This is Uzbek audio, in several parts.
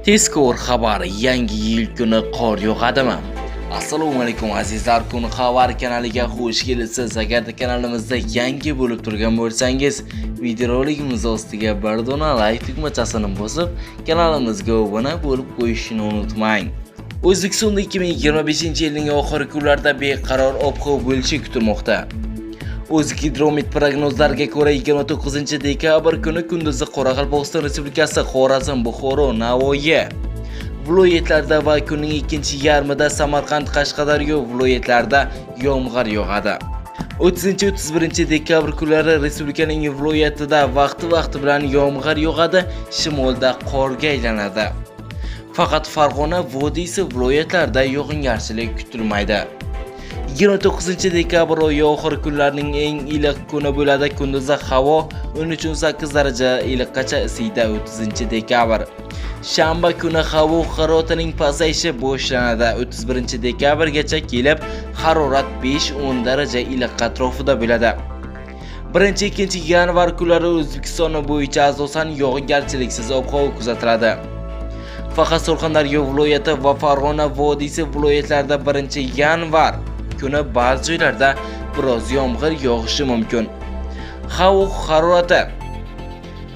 Tezkor xabar, yangi yil kuni qor yog'adimi? Assalomu alaykum azizlar, kun xabar kanaliga xush kelibsiz. Agar kanalimizda yangi bo'lib turgan bo'lsangiz, videorolikimiz ostiga bir dona like tugmachasini bosib, kanalimizga obuna bo'lib qo'yishni unutmang. O'zbekistonda 2025-yilning oxirgi kunlarida beqaror ob-havo bo'lishi kutilmoqda. O'zgidromet prognozlariga ko'ra 29-dekabr kuni kunduzi Qoraqalpog'iston Respublikasi, Xorazm, Buxoro, Navoiy viloyatlarida va kunning ikkinchi yarmida Samarqand, Qashqadaryo viloyatlarida yomg'ir yog'adi. 30-31 dekabr kunlari respublikaning viloyatida vaqti bilan yomg'ir yog'adi, shimolda qorga aylanadi. Faqat Farg'ona vodiysi viloyatlarida yog'ingarchilik kutilmaydi. 29 dekabr oyi oxir kunlarning eng iliq kuni bo'ladi. Kunduzi havo 13-18 daraja iliqqacha isiydi. 30 dekabr shanba kuni havo haroratining pasayishi boshlanadi. 31 dekabrgacha kelib harorat 5-10 daraja iliq atrofida bo'ladi. 1-2 yanvar kunlari O'zbekiston bo'yicha asosan yog'ingarchiliksiz ob-havo kuzatiladi. Faqat Surxondaryo viloyati va Farg'ona vodiysi viloyatlarida 1-yanvar kuni ba'zi joylarda biroz yomg'ir yog'ishi mumkin. Havo harorati.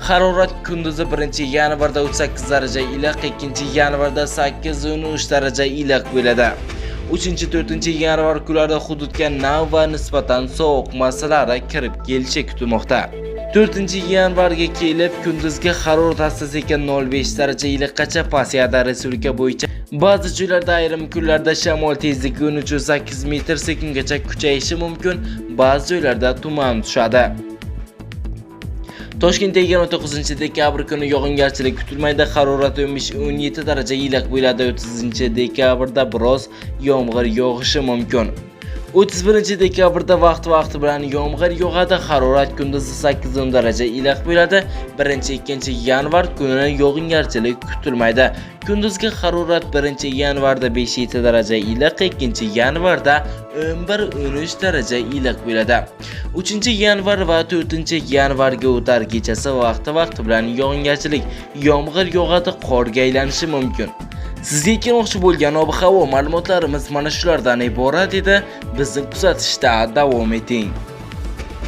Harorat kunduzi 1-yanvarda 38 daraja iliq, 2-yanvarda 8-13 daraja iliq bo'ladi. 3-4-yanvar kunlarida hududga nav va nisbatan sovuq massalari kirib kelishi kutilmoqda. 4-yanvarga kelib kunduzgi harorat asta-sekin 0.5 daraja iliqqacha pasayadi. Respublika bo'yicha ba'zi joylarda ayrim kunlarda shamol tezligi 13-8 metr/sekundgacha kuchayishi mumkin. Ba'zi joylarda tuman tushadi. Toshkentda 29 dekabr kuni yog'ingarchilik kutilmaydi. Harorat 15-17 daraja iliq bo'ladi. 30 dekabrda biroz yomg'ir yog'ishi mumkin. 31 dekabrda vaqti bilan yomg'ir yog'adi. Harorat kunduzi 8-10 daraja iliq bo'ladi. 1-2 yanvar kuni yog'ingarchilik kutilmaydi. Kunduzgi harorat 1-yanvarda 5-7 daraja iliq, 2-yanvarda 11-13 daraja iliq bo'ladi. 3-yanvar va 4-yanvarga o'tar kechasi vaqti bilan yog'ingarchilik, yomg'ir yog'adi, qorga aylanishi mumkin. Sizga kelmoqchi bo'lgan ob-havo ma'lumotlarimiz mana shulardan iborat edi. Bizni kuzatishda davom eting.